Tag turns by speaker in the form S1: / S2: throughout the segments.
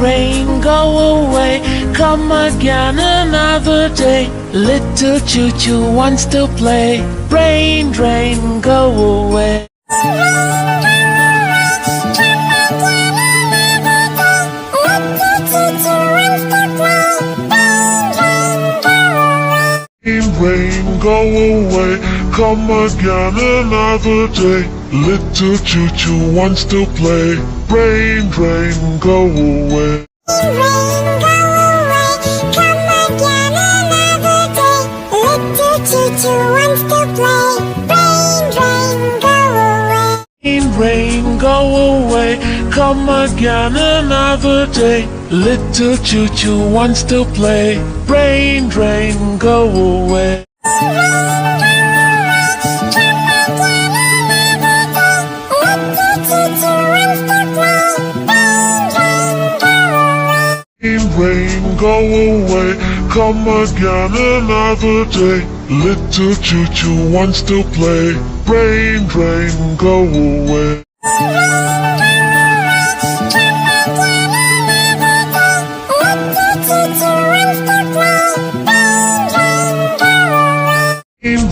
S1: rain, go away. Come again another day. Little choo-choo wants to play. Rain, rain, go away.
S2: Rain, rain, go away. Come again another day. Little choo-choo wants to play. Rain, rain, go away.
S3: Rain, go away, come again another day. Little choo-choo wants to play. Rain, rain, go away.
S1: Rain, go away. Come again another day. Little choo-choo wants to play. Rain, rain, go away.
S2: Rain, rain, go away. Come again another day. Little choo-choo wants to play. Rain, rain, go away.
S3: Rain, go away, come again another day. Little choo-choo wants to play. Rain, rain, go away.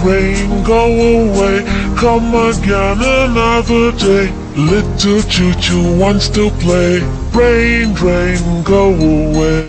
S3: Rain, go away, come again another day. Little choo-choo wants to play. Rain, rain, go away.